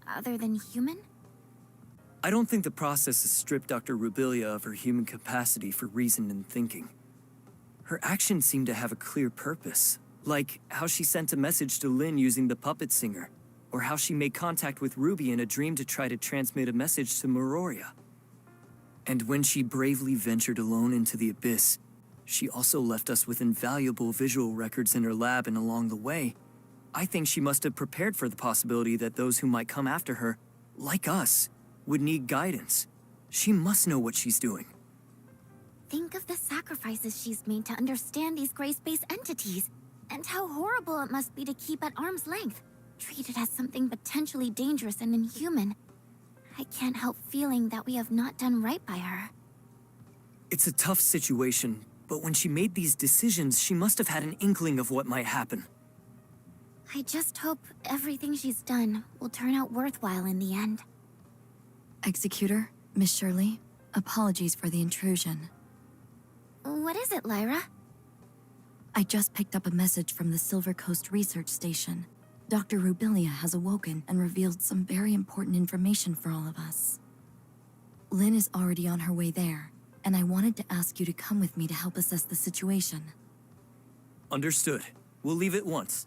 other than human? I don't think the process has stripped Dr. Rubilia of her human capacity for reason and thinking. Her actions seem to have a clear purpose, like how she sent a message to Lynn using the puppet singer, or how she made contact with Ruby in a dream to try to transmit a message to Meroria. And when she bravely ventured alone into the abyss, she also left us with invaluable visual records in her lab, and along the way, I think she must have prepared for the possibility that those who might come after her, like us, would need guidance. She must know what she's doing. Think of the sacrifices she's made to understand these gray space entities, and how horrible it must be to keep at arm's length, treated as something potentially dangerous and inhuman. I can't help feeling that we have not done right by her. It's a tough situation, but when she made these decisions, she must have had an inkling of what might happen. I just hope everything she's done will turn out worthwhile in the end. Executor, Miss Shirley, apologies for the intrusion. What is it, Lyra? I just picked up a message from the Silver Coast Research Station. Dr. Rubilia has awoken and revealed some very important information for all of us. Lynn is already on her way there, and I wanted to ask you to come with me to help assess the situation. Understood. We'll leave at once.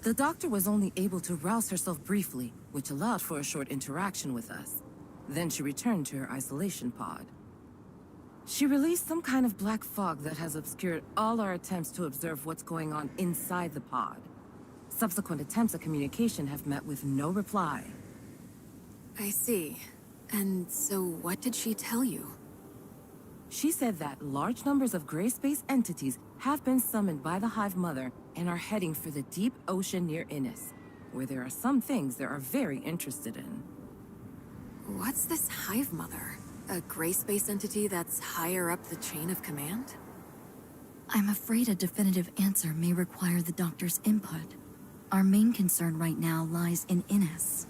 The doctor was only able to rouse herself briefly, which allowed for a short interaction with us. Then she returned to her isolation pod. She released some kind of black fog that has obscured all our attempts to observe what's going on inside the pod. Subsequent attempts at communication have met with no reply. I see. And so what did she tell you? She said that large numbers of gray space entities have been summoned by the Hive Mother and are heading for the deep ocean near Innis, where there are some things they are very interested in. What's this Hive Mother? A gray space entity that's higher up the chain of command? I'm afraid a definitive answer may require the doctor's input. Our main concern right now lies in Innis.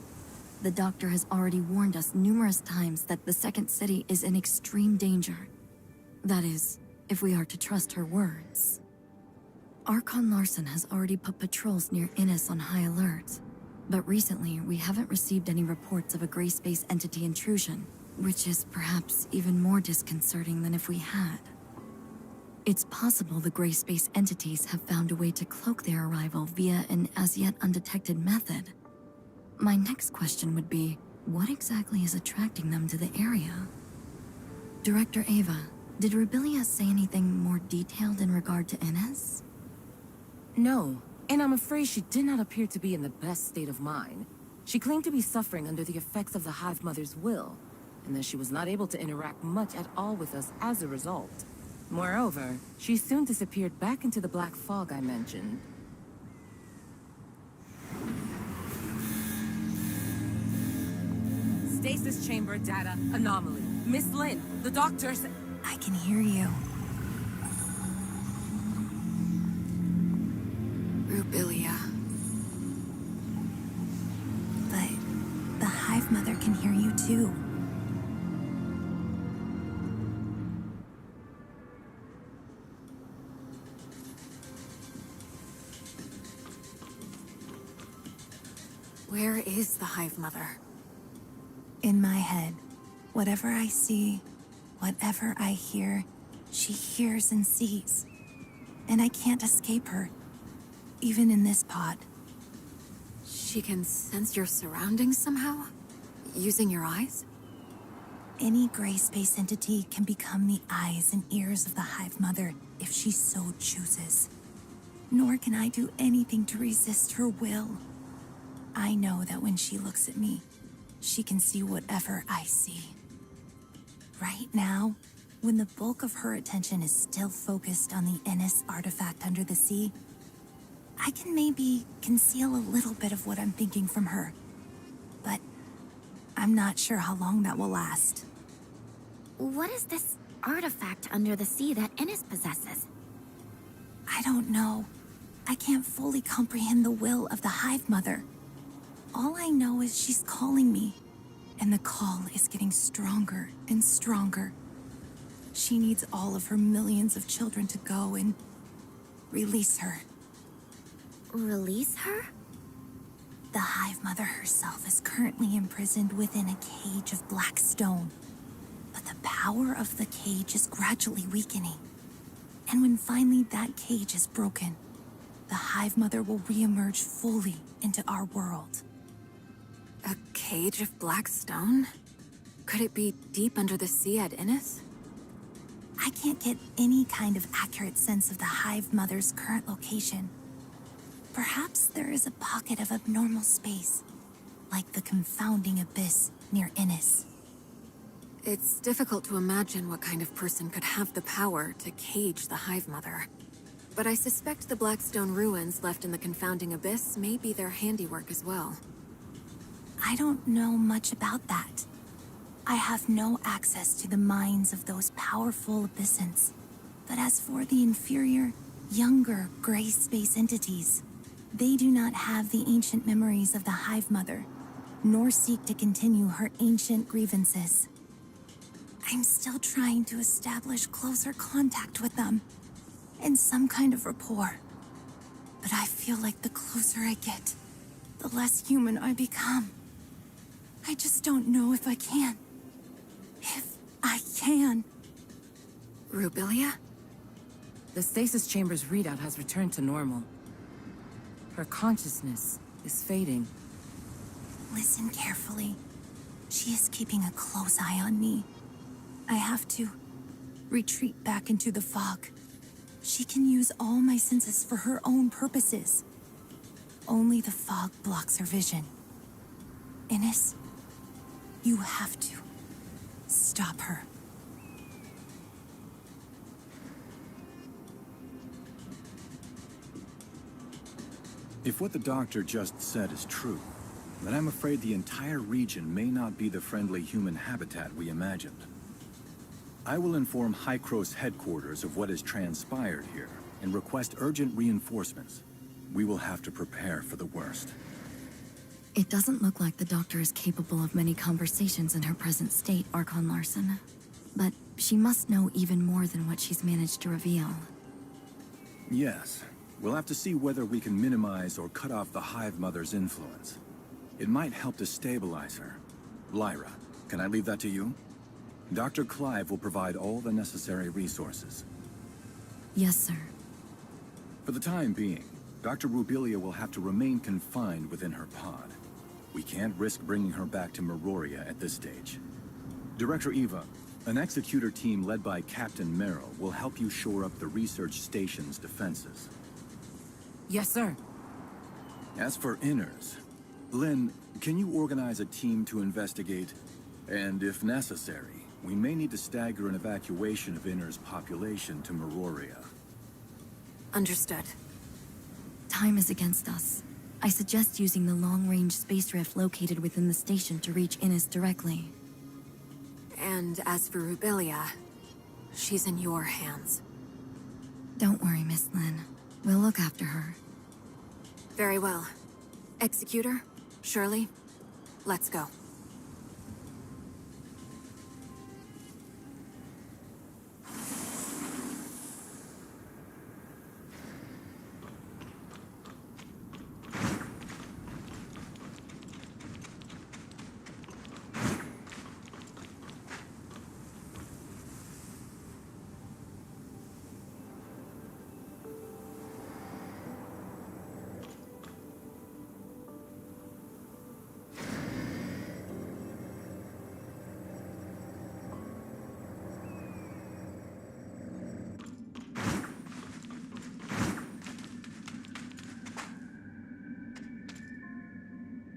The doctor has already warned us numerous times that the second city is in extreme danger. That is, if we are to trust her words. Archon Larson has already put patrols near Innis on high alert, but recently we haven't received any reports of a gray space entity intrusion, which is perhaps even more disconcerting than if we had. It's possible the gray space entities have found a way to cloak their arrival via an as-yet undetected method. My next question would be, what exactly is attracting them to the area? Director Ava, did Rubilia say anything more detailed in regard to Innis? No, and I'm afraid she did not appear to be in the best state of mind. She claimed to be suffering under the effects of the Hive Mother's will, and that she was not able to interact much at all with us as a result. Moreover, she soon disappeared back into the black fog I mentioned. Stasis chamber data anomaly. Miss Lin, the doctor's... I can hear you. Rubilia. But the Hive Mother can hear you too. Where is the Hive Mother? In my head, whatever I see, whatever I hear, she hears and sees. And I can't escape her, even in this pod. She can sense your surroundings somehow? Using your eyes? Any gray space entity can become the eyes and ears of the Hive Mother if she so chooses. Nor can I do anything to resist her will. I know that when she looks at me, she can see whatever I see. Right now, when the bulk of her attention is still focused on the Innis artifact under the sea, I can maybe conceal a little bit of what I'm thinking from her. But I'm not sure how long that will last. What is this artifact under the sea that Innis possesses? I don't know. I can't fully comprehend the will of the Hive Mother. All I know is she's calling me, and the call is getting stronger and stronger. She needs all of her millions of children to go and release her. Release her? The Hive Mother herself is currently imprisoned within a cage of black stone. But the power of the cage is gradually weakening. And when finally that cage is broken, the Hive Mother will reemerge fully into our world. A cage of black stone? Could it be deep under the sea at Innis? I can't get any kind of accurate sense of the Hive Mother's current location. Perhaps there is a pocket of abnormal space, like the confounding abyss near Innis. It's difficult to imagine what kind of person could have the power to cage the Hive Mother. But I suspect the Blackstone ruins left in the confounding abyss may be their handiwork as well. I don't know much about that. I have no access to the minds of those powerful abyssins. But as for the inferior, younger gray space entities, they do not have the ancient memories of the Hive Mother, nor seek to continue her ancient grievances. I'm still trying to establish closer contact with them, and some kind of rapport. But I feel like the closer I get, the less human I become. I just don't know if I can. If I can. Rubilia? The stasis chamber's readout has returned to normal. Her consciousness is fading. Listen carefully. She is keeping a close eye on me. I have to retreat back into the fog. She can use all my senses for her own purposes. Only the fog blocks her vision. Ines, you have to stop her. If what the doctor just said is true, then I'm afraid the entire region may not be the friendly human habitat we imagined. I will inform Hycros headquarters of what has transpired here and request urgent reinforcements. We will have to prepare for the worst. It doesn't look like the doctor is capable of many conversations in her present state, Archon Larson. But she must know even more than what she's managed to reveal. Yes, we'll have to see whether we can minimize or cut off the Hive Mother's influence. It might help to stabilize her. Lyra, can I leave that to you? Dr. Clive will provide all the necessary resources. Yes, sir. For the time being, Dr. Rubilia will have to remain confined within her pod. We can't risk bringing her back to Meroria at this stage. Director Eva, an executor team led by Captain Merrill will help you shore up the research station's defenses. Yes, sir. As for inners, Lynn, can you organize a team to investigate? And if necessary, we may need to stagger an evacuation of inners' population to Meroria. Understood. Time is against us. I suggest using the long-range space rift located within the station to reach Ines directly. And as for Rubilia, she's in your hands. Don't worry, Miss Lynn. We'll look after her. Very well. Executor, Shirley, let's go.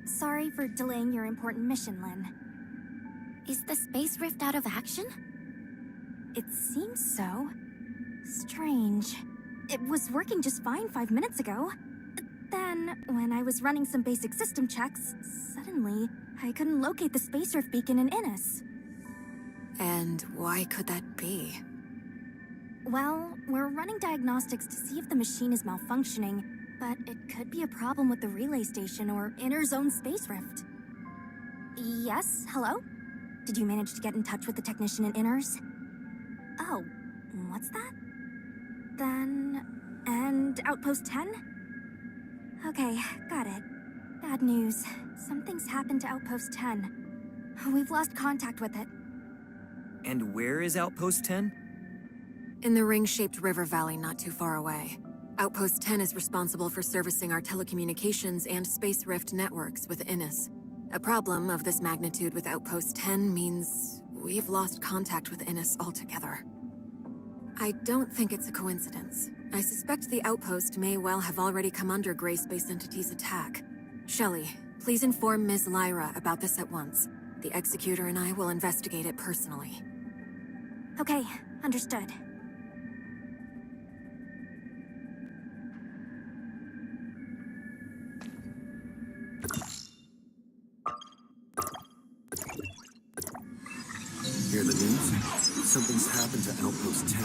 Sorry for delaying your important mission, Lynn. Is the space rift out of action? It seems so. Strange. It was working just fine 5 minutes ago. Then, when I was running some basic system checks, suddenly, I couldn't locate the space rift beacon in Ines. And why could that be? Well, we're running diagnostics to see if the machine is malfunctioning, but it could be a problem with the relay station or Inner's own space rift. Yes, hello? Did you manage to get in touch with the technician in Inners? Oh, what's that? Then... and Outpost 10? Okay, got it. Bad news. Something's happened to Outpost 10. We've lost contact with it. And where is Outpost 10? In the ring-shaped river valley not too far away. Outpost 10 is responsible for servicing our telecommunications and space rift networks with Innes. A problem of this magnitude with Outpost 10 means we've lost contact with Innes altogether. I don't think it's a coincidence. I suspect the outpost may well have already come under Gray Space Entity's attack. Shelley, please inform Ms. Lyra about this at once. The Executor and I will investigate it personally. Okay, understood. Hear the news? Something's happened to Outpost 10.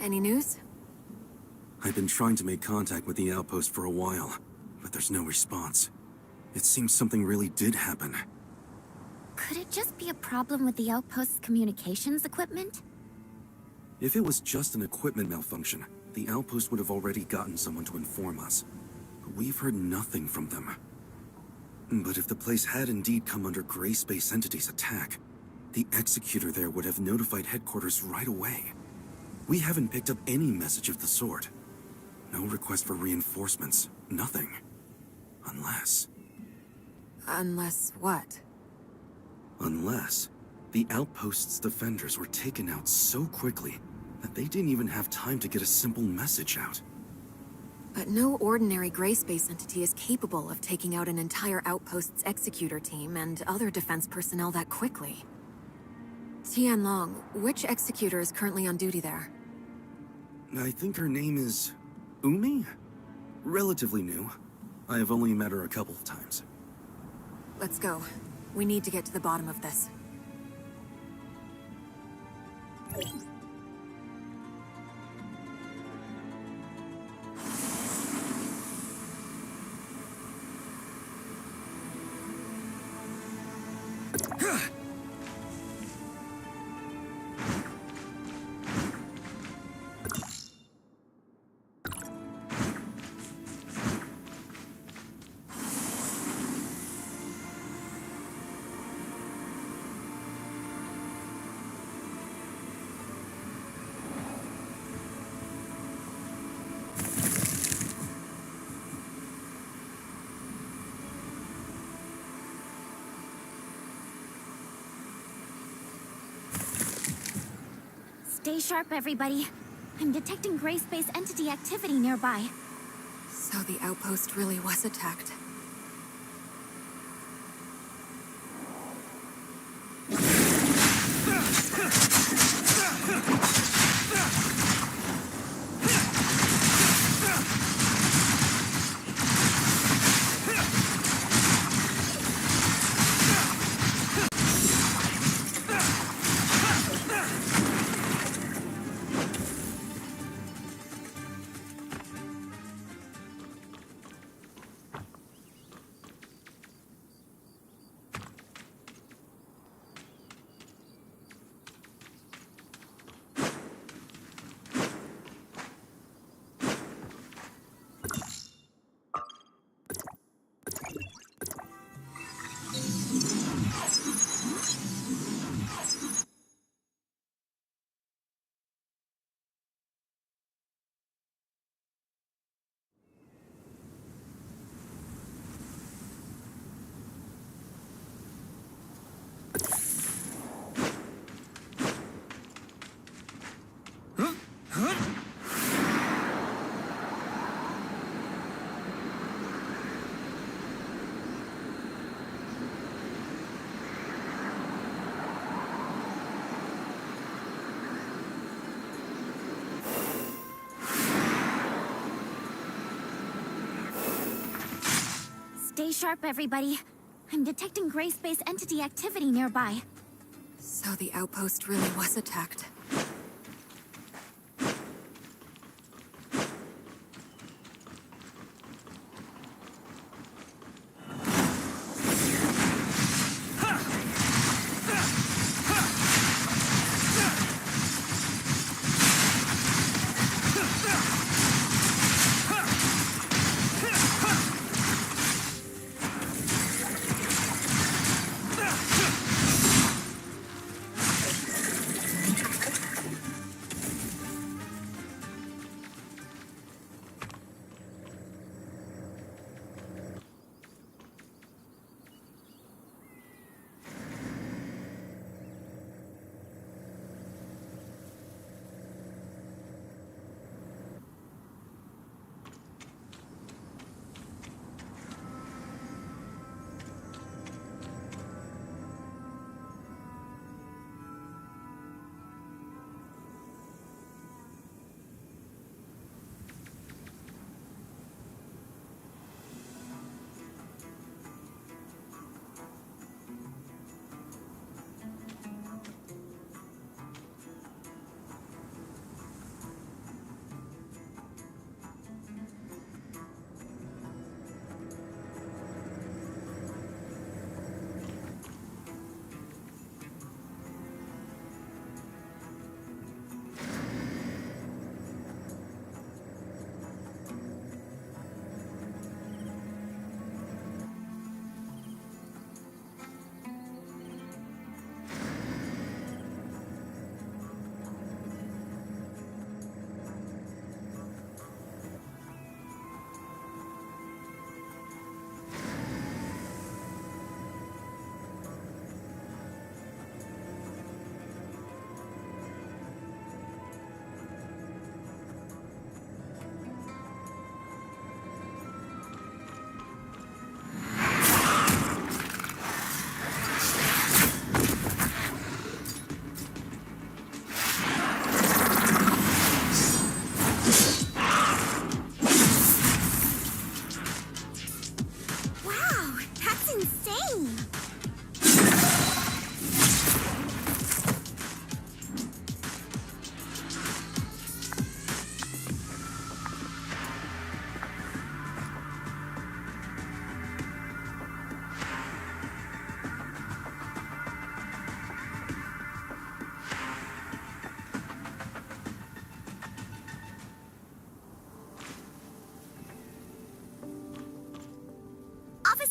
Any news? I've been trying to make contact with the outpost for a while, but there's no response. It seems something really did happen. Could it just be a problem with the outpost's communications equipment? If it was just an equipment malfunction, the outpost would have already gotten someone to inform us. But we've heard nothing from them. But if the place had indeed come under Gray Space Entity's attack, the executor there would have notified headquarters right away. We haven't picked up any message of the sort. No request for reinforcements, nothing. Unless... Unless what? Unless the outpost's defenders were taken out so quickly that they didn't even have time to get a simple message out. But no ordinary gray space entity is capable of taking out an entire outpost's executor team and other defense personnel that quickly. Tianlong, which executor is currently on duty there? I think her name is... Umi? Relatively new. I have only met her a couple of times. Let's go. We need to get to the bottom of this. Stay sharp, everybody. I'm detecting gray space entity activity nearby. So the outpost really was attacked. Stay sharp, everybody. I'm detecting gray space entity activity nearby. So the outpost really was attacked.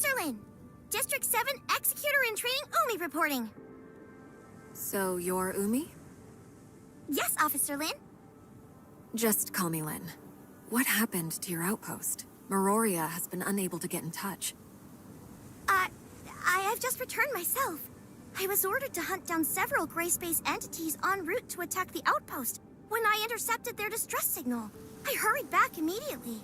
Officer Lin. District 7 Executor in Training Umi reporting. So you're Umi? Yes, Officer Lin. Just call me Lin. What happened to your outpost? Meroria has been unable to get in touch. I've just returned myself. I was ordered to hunt down several gray space entities en route to attack the outpost when I intercepted their distress signal. I hurried back immediately.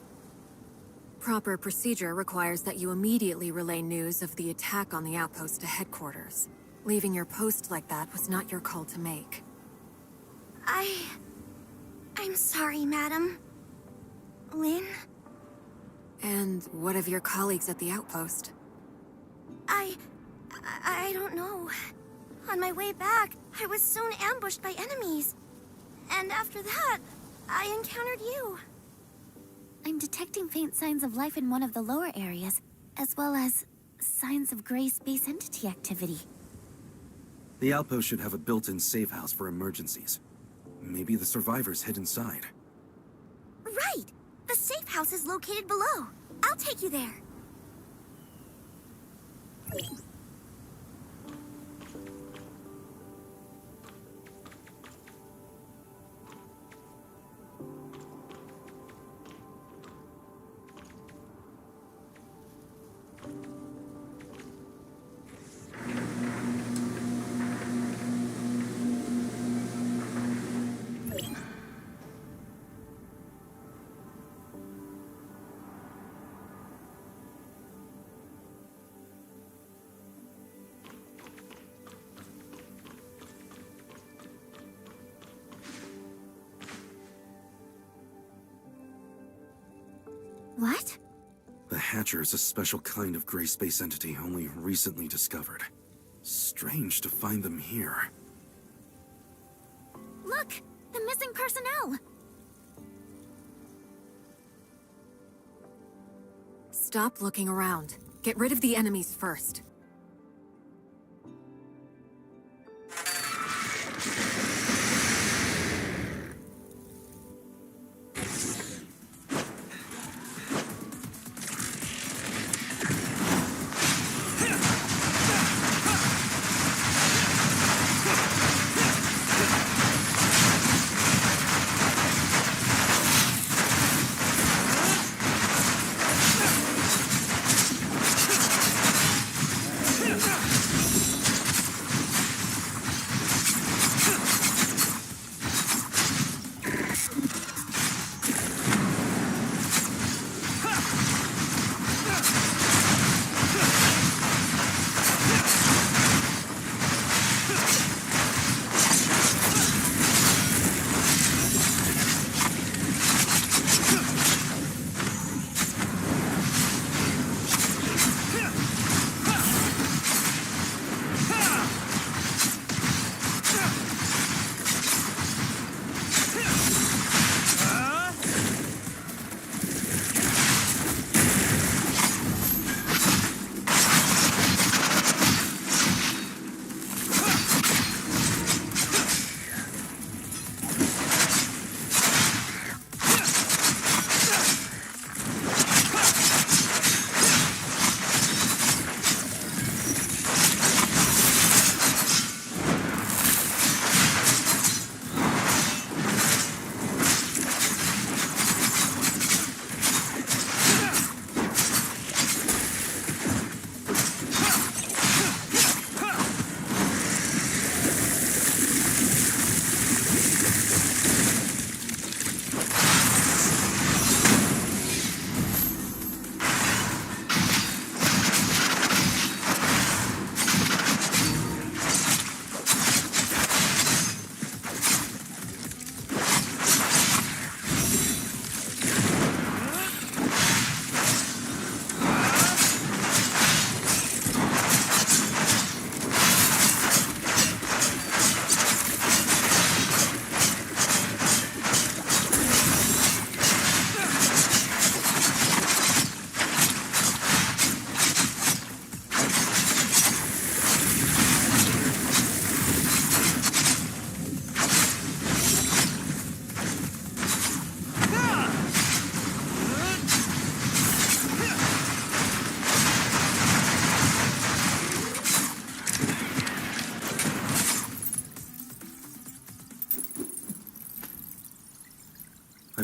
Proper procedure requires that you immediately relay news of the attack on the outpost to headquarters. Leaving your post like that was not your call to make. I'm sorry, madam. Lin? And what of your colleagues at the outpost? I don't know. On my way back, I was soon ambushed by enemies. And after that, I encountered you. I'm detecting faint signs of life in one of the lower areas, as well as signs of gray space entity activity. The outpost should have a built-in safe house for emergencies. Maybe the survivors hid inside. Right! The safe house is located below. I'll take you there. What? The Hatcher is a special kind of gray space entity only recently discovered. Strange to find them here. Look! The missing personnel! Stop looking around. Get rid of the enemies first.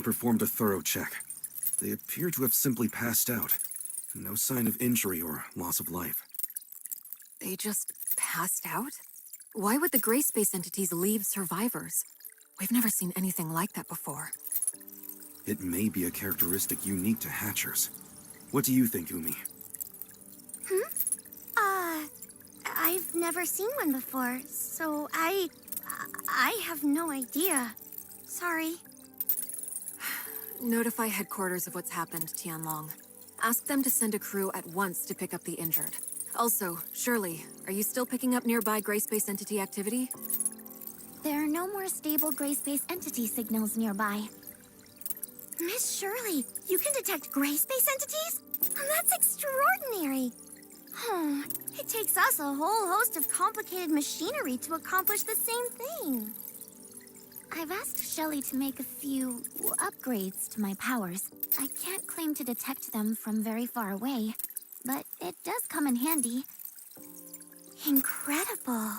performed a thorough check. They appear to have simply passed out. No sign of injury or loss of life. They just passed out? Why would the gray space entities leave survivors? We've never seen anything like that before. It may be a characteristic unique to Hatchers. What do you think, Umi? I've never seen one before, so I have no idea. Sorry. Notify headquarters of what's happened, Tianlong. Ask them to send a crew at once to pick up the injured. Also, Shirley, are you still picking up nearby gray space entity activity? There are no more stable gray space entity signals nearby. Miss Shirley, you can detect gray space entities? That's extraordinary. It takes us a whole host of complicated machinery to accomplish the same thing. I've asked Shelley to make a few upgrades to my powers. I can't claim to detect them from very far away, but it does come in handy. Incredible.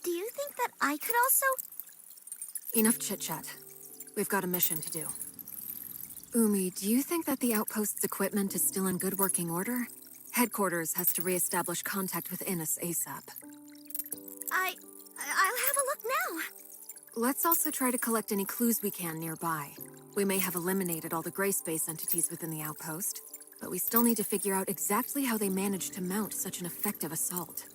Do you think that I could also... Enough chit-chat. We've got a mission to do. Umi, do you think that the outpost's equipment is still in good working order? Headquarters has to re-establish contact with Innes ASAP. I'll have a look now. Let's also try to collect any clues we can nearby. We may have eliminated all the gray space entities within the outpost, but we still need to figure out exactly how they managed to mount such an effective assault.